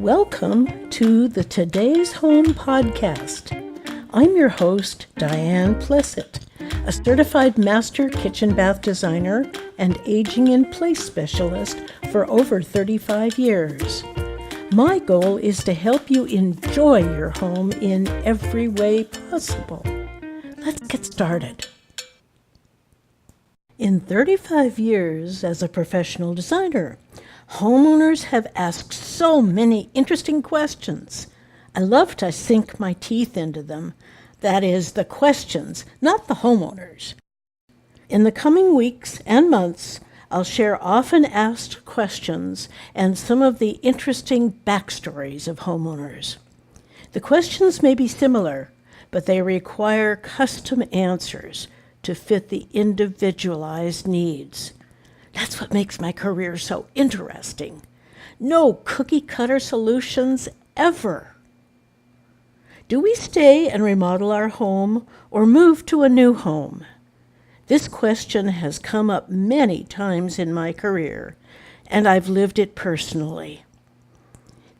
Welcome to the Today's Home podcast. I'm your host, Diane Plessett, a certified master kitchen bath designer and aging in place specialist for over 35 years. My goal is to help you enjoy your home in every way possible. Let's get started. In 35 years as a professional designer, homeowners have asked so many interesting questions. I love to sink my teeth into them. That is, the questions, not the homeowners. In the coming weeks and months, I'll share often asked questions and some of the interesting backstories of homeowners. The questions may be similar, but they require custom answers to fit the individualized needs. That's what makes my career so interesting. No cookie-cutter solutions ever. Do we stay and remodel our home or move to a new home? This question has come up many times in my career, and I've lived it personally.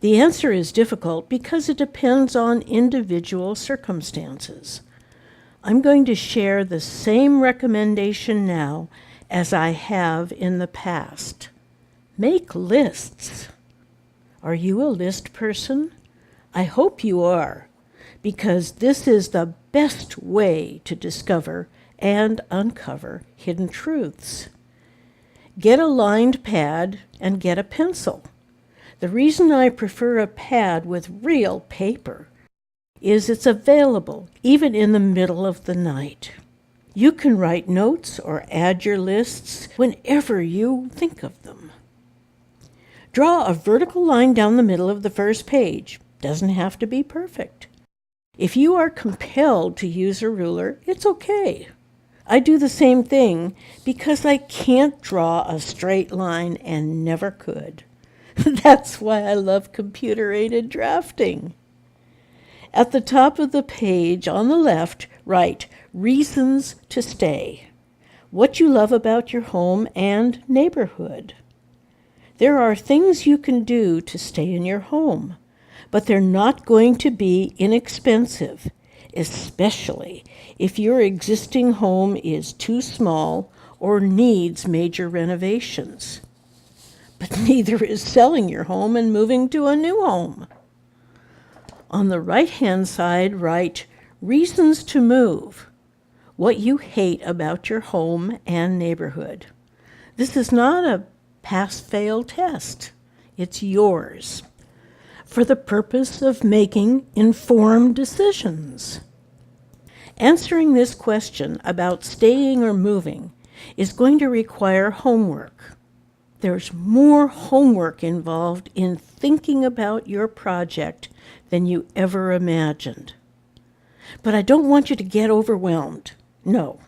The answer is difficult because it depends on individual circumstances. I'm going to share the same recommendation now as I have in the past. Make lists. Are you a list person? I hope you are, because this is the best way to discover and uncover hidden truths. Get a lined pad and get a pencil. The reason I prefer a pad with real paper is it's available even in the middle of the night. You can write notes or add your lists whenever you think of them. Draw a vertical line down the middle of the first page. Doesn't have to be perfect. If you are compelled to use a ruler, it's okay. I do the same thing because I can't draw a straight line and never could. That's why I love computer-aided drafting. At the top of the page on the left, write reasons to stay, what you love about your home and neighborhood. There are things you can do to stay in your home, but they're not going to be inexpensive, especially if your existing home is too small or needs major renovations. But neither is selling your home and moving to a new home. On the right-hand side, write reasons to move, what you hate about your home and neighborhood. This is not a pass-fail test. It's yours for the purpose of making informed decisions. Answering this question about staying or moving is going to require homework. There's more homework involved in thinking about your project than you ever imagined. But I don't want you to get overwhelmed. No,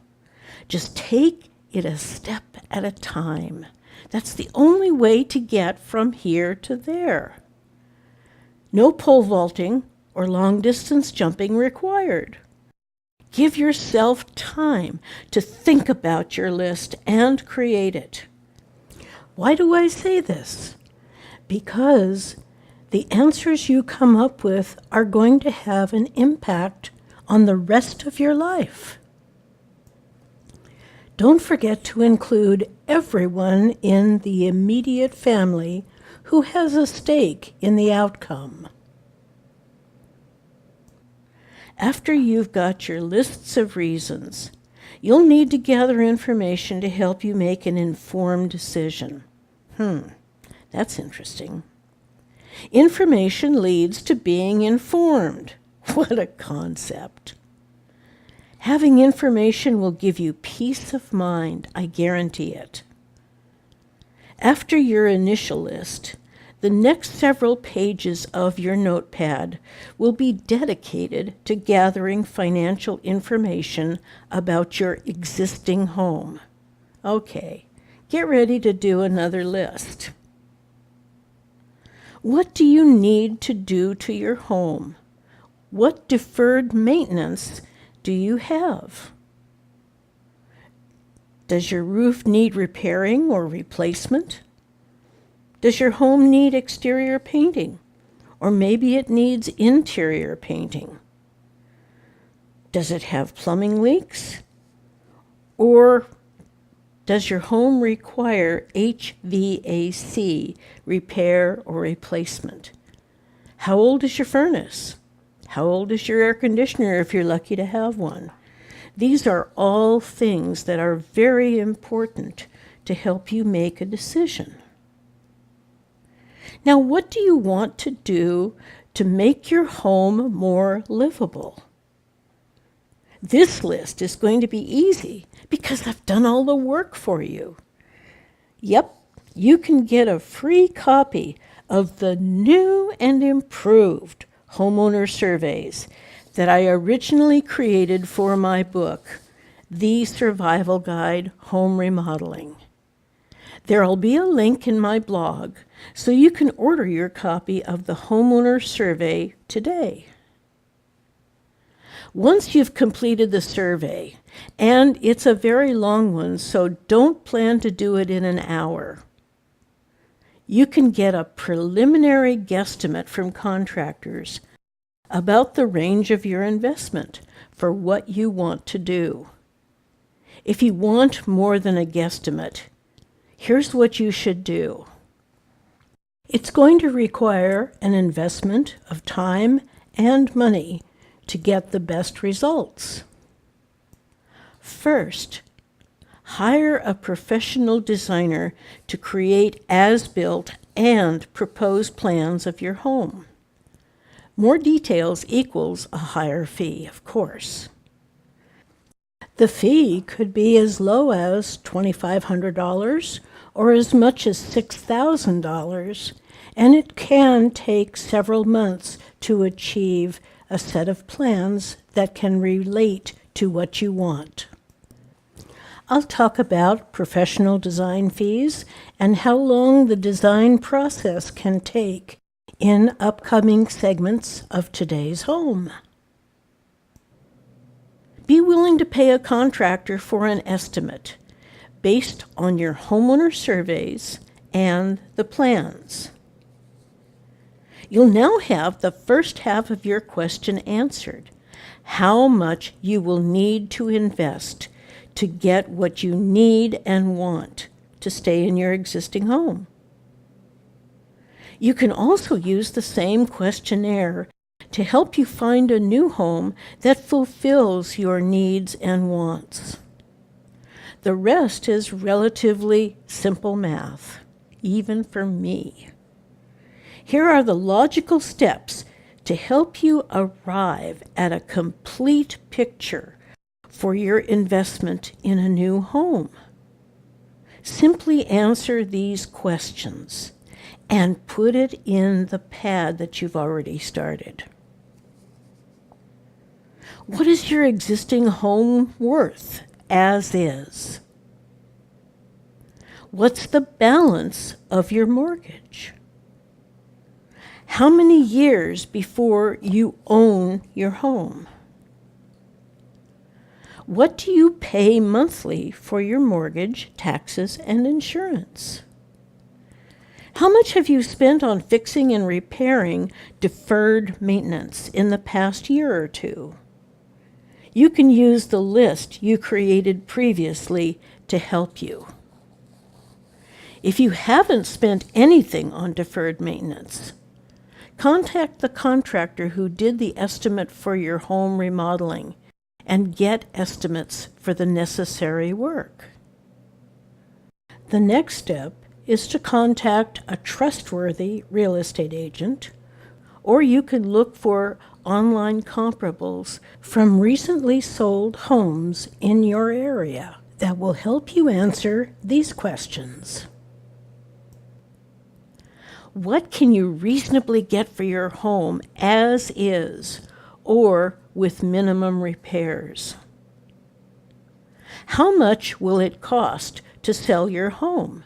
just take it a step at a time. That's the only way to get from here to there. No pole vaulting or long-distance jumping required. Give yourself time to think about your list and create it. Why do I say this? Because the answers you come up with are going to have an impact on the rest of your life. Don't forget to include everyone in the immediate family who has a stake in the outcome. After you've got your lists of reasons, you'll need to gather information to help you make an informed decision. That's interesting. Information leads to being informed. What a concept. Having information will give you peace of mind, I guarantee it. After your initial list, the next several pages of your notepad will be dedicated to gathering financial information about your existing home. Okay, get ready to do another list. What do you need to do to your home? What deferred maintenance do you have? Does your roof need repairing or replacement? Does your home need exterior painting? Or maybe it needs interior painting. Does it have plumbing leaks? Or does your home require HVAC repair or replacement? How old is your furnace? How old is your air conditioner if you're lucky to have one? These are all things that are very important to help you make a decision. Now, what do you want to do to make your home more livable? This list is going to be easy because I've done all the work for you. Yep, you can get a free copy of the new and improved homeowner surveys that I originally created for my book, The Survival Guide Home Remodeling. There'll be a link in my blog so you can order your copy of the homeowner survey today. Once you've completed the survey, and it's a very long one, so don't plan to do it in an hour, you can get a preliminary guesstimate from contractors about the range of your investment for what you want to do. If you want more than a guesstimate, here's what you should do. It's going to require an investment of time and money to get the best results. First, hire a professional designer to create as-built and proposed plans of your home. More details equals a higher fee, of course. The fee could be as low as $2,500 or as much as $6,000, and it can take several months to achieve a set of plans that can relate to what you want. I'll talk about professional design fees and how long the design process can take in upcoming segments of today's home. Be willing to pay a contractor for an estimate based on your homeowner surveys and the plans. You'll now have the first half of your question answered: how much you will need to invest to get what you need and want to stay in your existing home. You can also use the same questionnaire to help you find a new home that fulfills your needs and wants. The rest is relatively simple math, even for me. Here are the logical steps to help you arrive at a complete picture for your investment in a new home. Simply answer these questions and put it in the pad that you've already started. What is your existing home worth as is? What's the balance of your mortgage? How many years before you own your home? What do you pay monthly for your mortgage, taxes, and insurance? How much have you spent on fixing and repairing deferred maintenance in the past year or two? You can use the list you created previously to help you. If you haven't spent anything on deferred maintenance, contact the contractor who did the estimate for your home remodeling and get estimates for the necessary work. The next step is to contact a trustworthy real estate agent, or you can look for online comparables from recently sold homes in your area that will help you answer these questions. What can you reasonably get for your home as is or with minimum repairs? How much will it cost to sell your home?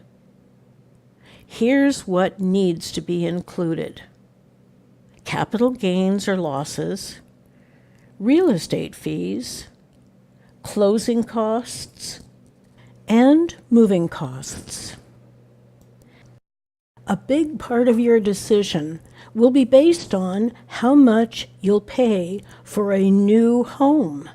Here's what needs to be included: capital gains or losses, real estate fees, closing costs, and moving costs. A big part of your decision will be based on how much you'll pay for a new home.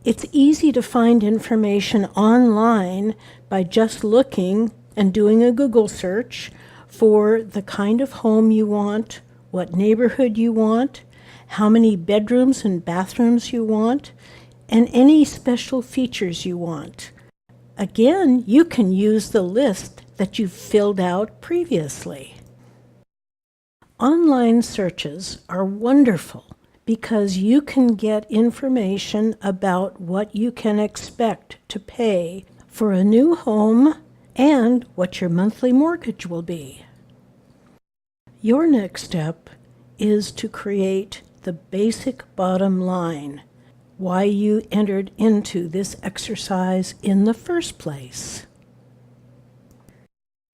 It's easy to find information online by just looking and doing a Google search for the kind of home you want, what neighborhood you want, how many bedrooms and bathrooms you want, and any special features you want. Again, you can use the list that you've filled out previously. Online searches are wonderful because you can get information about what you can expect to pay for a new home and what your monthly mortgage will be. Your next step is to create the basic bottom line, why you entered into this exercise in the first place.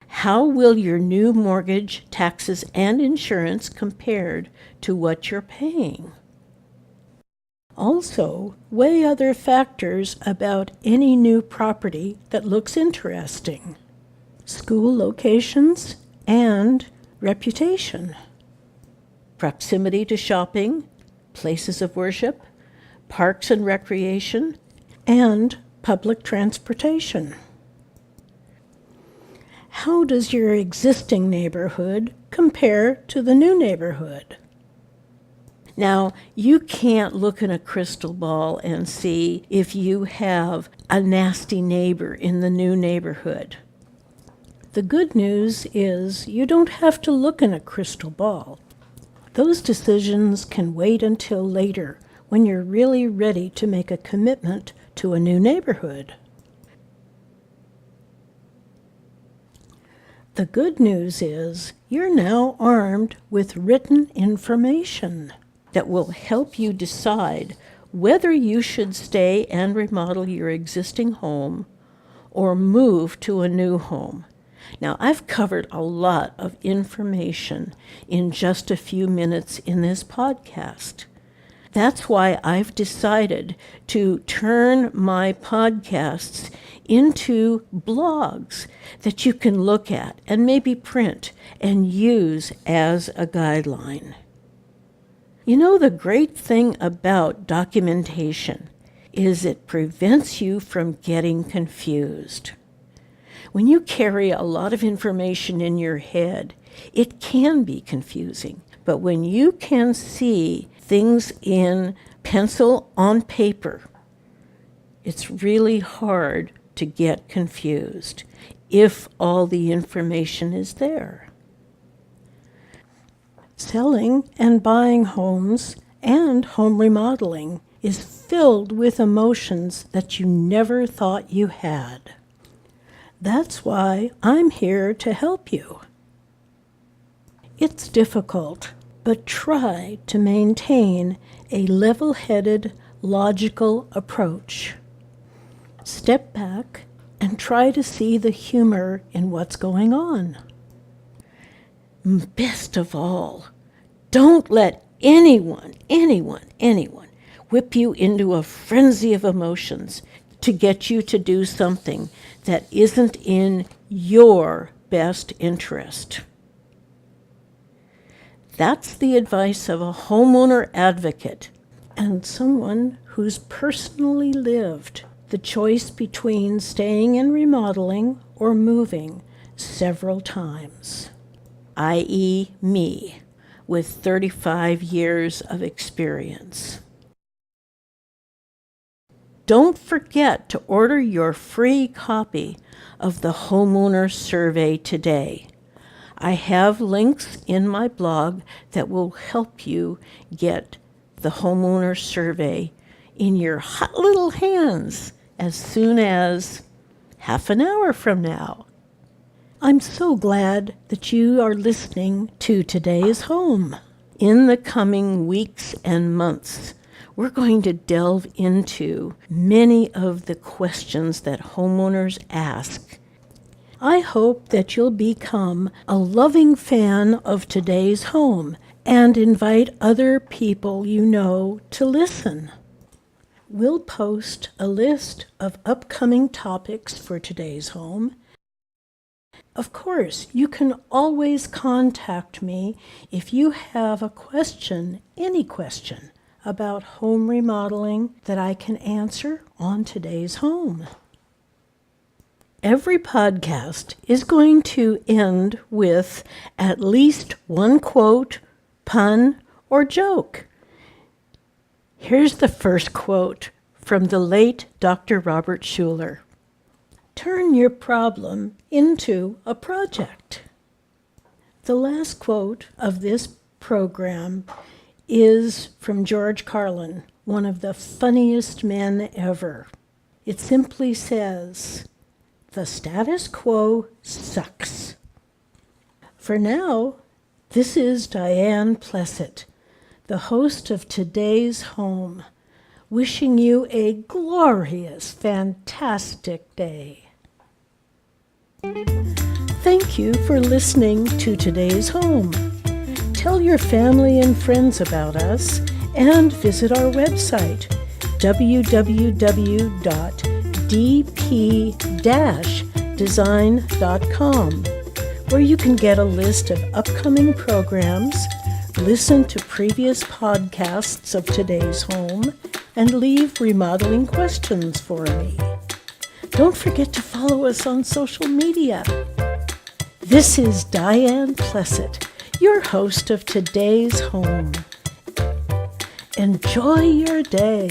How will your new mortgage, taxes, and insurance compared to what you're paying? Also, weigh other factors about any new property that looks interesting. School locations and reputation. Proximity to shopping, places of worship, parks and recreation, and public transportation. How does your existing neighborhood compare to the new neighborhood? Now, you can't look in a crystal ball and see if you have a nasty neighbor in the new neighborhood. The good news is you don't have to look in a crystal ball. Those decisions can wait until later when you're really ready to make a commitment to a new neighborhood. The good news is you're now armed with written information that will help you decide whether you should stay and remodel your existing home or move to a new home. Now, I've covered a lot of information in just a few minutes in this podcast. That's why I've decided to turn my podcasts into blogs that you can look at and maybe print and use as a guideline. You know, the great thing about documentation is it prevents you from getting confused. When you carry a lot of information in your head, it can be confusing. But when you can see things in pencil on paper, it's really hard to get confused if all the information is there. Selling and buying homes and home remodeling is filled with emotions that you never thought you had. That's why I'm here to help you. It's difficult, but try to maintain a level-headed, logical approach. Step back and try to see the humor in what's going on. Best of all, don't let anyone whip you into a frenzy of emotions to get you to do something that isn't in your best interest. That's the advice of a homeowner advocate and someone who's personally lived the choice between staying and remodeling or moving several times, i.e. me, with 35 years of experience. Don't forget to order your free copy of the Homeowner Survey today. I have links in my blog that will help you get the Homeowner Survey in your hot little hands as soon as half an hour from now. I'm so glad that you are listening to Today's Home. In the coming weeks and months, we're going to delve into many of the questions that homeowners ask. I hope that you'll become a loving fan of Today's Home and invite other people you know to listen. We'll post a list of upcoming topics for Today's Home Of course, you can always contact me if you have a question, any question, about home remodeling that I can answer on today's home. Every podcast is going to end with at least one quote, pun, or joke. Here's the first quote from the late Dr. Robert Schuller. Turn your problem into a project. The last quote of this program is from George Carlin, one of the funniest men ever. It simply says, "The status quo sucks." For now, this is Diane Plessett, the host of Today's Home, wishing you a glorious, fantastic day. Thank you for listening to Today's Home. Tell your family and friends about us and visit our website, www.dp-design.com, where you can get a list of upcoming programs, listen to previous podcasts of Today's Home, and leave remodeling questions for me. Don't forget to follow us on social media. This is Diane Plessett, your host of Today's Home. Enjoy your day.